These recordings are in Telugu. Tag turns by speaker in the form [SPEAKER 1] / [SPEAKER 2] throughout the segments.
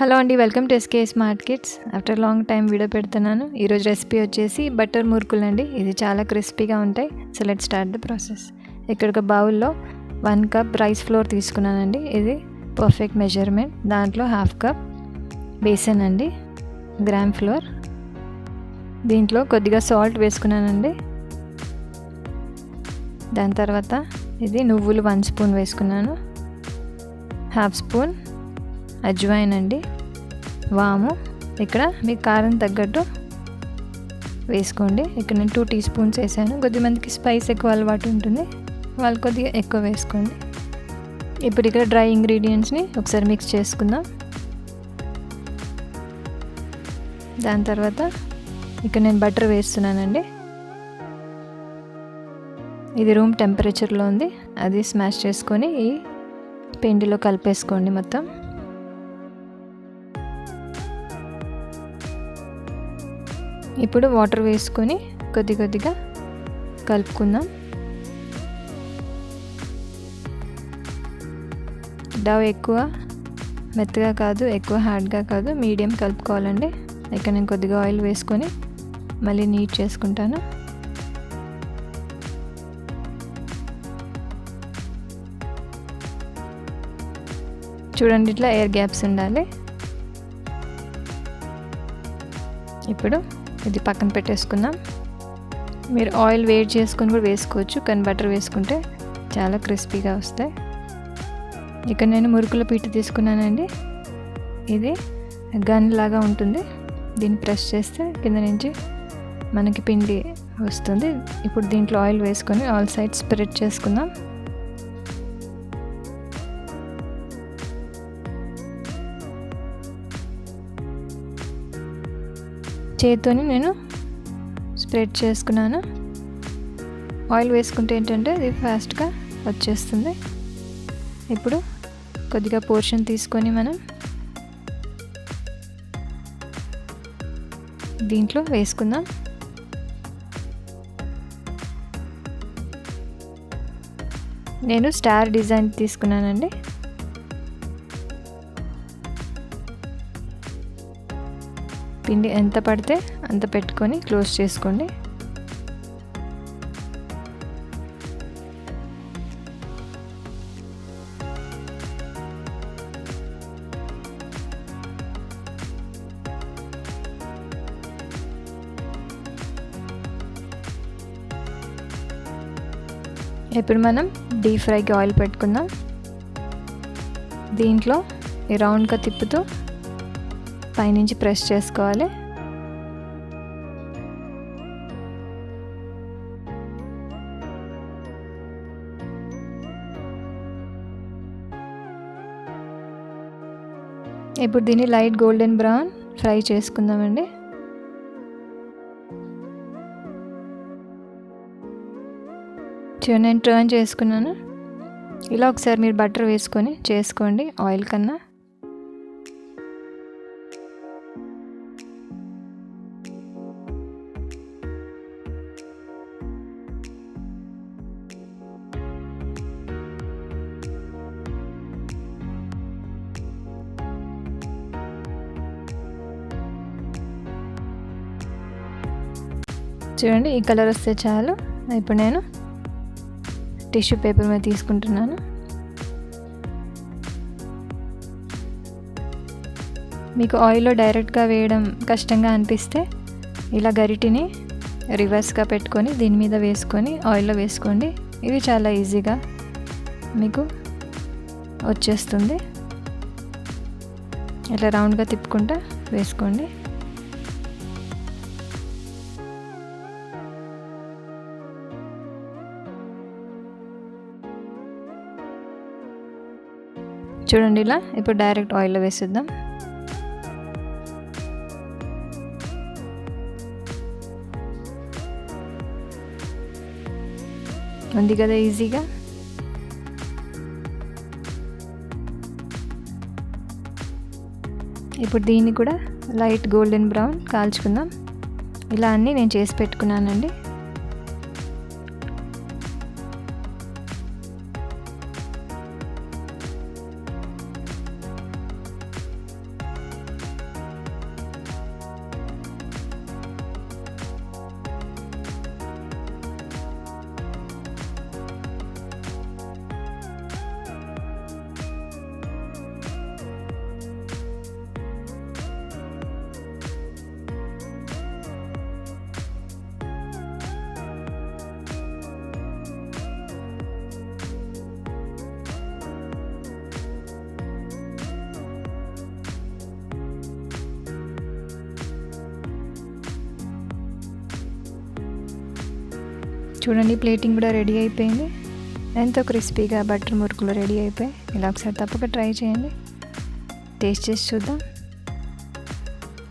[SPEAKER 1] హలో అండి, welcome to SKs Smart Kids. After long time video పెడుతున్నాను. ఈరోజు రెసిపీ వచ్చేసి బటర్ మురుకులు అండి. ఇది చాలా క్రిస్పీగా ఉంటాయి. So let's start the process. ఇక్కడ ఒక బౌల్లో 1 కప్ రైస్ ఫ్లోర్ తీసుకున్నానండి. ఇది పర్ఫెక్ట్ మెజర్మెంట్. దాంట్లో 1/2 కప్ బేసన్ అండి, గ్రామ్ ఫ్లోర్. దీంట్లో కొద్దిగా సాల్ట్ వేసుకున్నానండి. దాని తర్వాత ఇది నువ్వులు 1 స్పూన్ వేసుకున్నాను, 1/2 స్పూన్ అజ్వైన్ అండి, వాము. ఇక్కడ మీ కారం తగ్గట్టు వేసుకోండి. ఇక్కడ నేను 2 టీ స్పూన్స్ వేసాను. కొద్దిమందికి స్పైస్ ఎక్కువ అలవాటు ఉంటుంది, వాళ్ళు కొద్దిగా ఎక్కువ వేసుకోండి. ఇప్పుడు ఇక్కడ డ్రై ఇంగ్రీడియంట్స్ని ఒకసారి మిక్స్ చేసుకుందాం. దాని తర్వాత ఇక్కడ నేను బటర్ వేస్తున్నానండి. ఇది రూమ్ టెంపరేచర్లో ఉంది. అది స్మాష్ చేసుకొని ఈ పిండిలో కలిపేసుకోండి మొత్తం. ఇప్పుడు వాటర్ వేసుకొని కొద్దిగా కలుపుకుందాం. డవ్ ఎక్కువ మెత్తగా కాదు, ఎక్కువ హార్డ్గా కాదు, మీడియం కలుపుకోవాలండి. ఇక్కడ నేను కొద్దిగా ఆయిల్ వేసుకొని మళ్ళీ నీట్ చేసుకుంటాను. చూడండి, ఇట్లా ఎయిర్ గ్యాప్స్ ఉండాలి. ఇప్పుడు ఇది పక్కన పెట్టేసుకుందాం. మీరు ఆయిల్ వేడి చేసుకొని కూడా వేసుకోవచ్చు, కానీ బటర్ వేసుకుంటే చాలా క్రిస్పీగా వస్తాయి. ఇక్కడ నేను మురుకుల పీట తీసుకున్నానండి. ఇది గన్ లాగా ఉంటుంది. దీన్ని ప్రెస్ చేస్తే కింద నుంచి మనకి పిండి వస్తుంది. ఇప్పుడు దీంట్లో ఆయిల్ వేసుకొని ఆల్ సైడ్స్ స్ప్రెడ్ చేసుకుందాం. చేతితోని నేను స్ప్రెడ్ చేసుకున్నాను. ఆయిల్ వేసుకుంటే ఏంటంటే ఇది ఫాస్ట్గా వచ్చేస్తుంది. ఇప్పుడు కొద్దిగా పోర్షన్ తీసుకొని మనం దీంట్లో వేసుకుందాం. నేను స్టార్ డిజైన్ తీసుకున్నానండి. పిండి ఎంత పడితే అంత పెట్టుకొని క్లోజ్ చేసుకోండి. ఇప్పుడు మనం డీప్ ఫ్రైకి ఆయిల్ పెట్టుకుందాం. దీంట్లో ఈ రౌండ్గా తిప్పుతూ పైనుంచి ప్రెస్ చేసుకోవాలి. ఇప్పుడు దీన్ని లైట్ గోల్డెన్ బ్రౌన్ ఫ్రై చేసుకుందామండి. నేను టర్న్ చేసుకున్నాను. ఇలా ఒకసారి మీరు బటర్ వేసుకొని చేసుకోండి ఆయిల్ కన్నా. చూడండి, ఈ కలర్ వస్తే చాలు. ఇప్పుడు నేను టిష్యూ పేపర్ మీద తీసుకుంటున్నాను. మీకు ఆయిల్లో డైరెక్ట్గా వేయడం కష్టంగా అనిపిస్తే ఇలా గరిటిని రివర్స్గా పెట్టుకొని దీని మీద వేసుకొని ఆయిల్లో వేసుకోండి. ఇది చాలా ఈజీగా మీకు వచ్చేస్తుంది. ఇట్లా రౌండ్గా తిప్పుకుంటా వేసుకోండి. చూడండి, ఇలా ఇప్పుడు డైరెక్ట్ ఆయిల్లో వేసేద్దాం. ఉంది కదా ఈజీగా. ఇప్పుడు దీన్ని కూడా లైట్ గోల్డెన్ బ్రౌన్ కాల్చుకుందాం. ఇలా అన్నీ నేను చేసి పెట్టుకున్నానండి. చూడండి ప్లేటింగ్ కూడా రెడీ అయిపోయింది. ఎంతో క్రిస్పీగా బటర్ మురుకులు రెడీ అయిపోయి. ఇలా ఒకసారి తప్పక ట్రై చేయండి, టేస్ట్ చేసి చూద్దాం.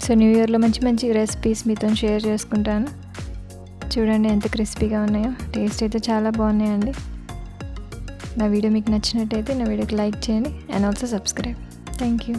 [SPEAKER 1] సో న్యూ ఇయర్లో మంచి మంచి రెసిపీస్ మీతో షేర్ చేసుకుంటాను. చూడండి ఎంత క్రిస్పీగా ఉన్నాయో, టేస్ట్ అయితే చాలా బాగున్నాయండి. నా వీడియో మీకు నచ్చినట్టయితే నా వీడియోకి లైక్ చేయండి and also subscribe. Thank you.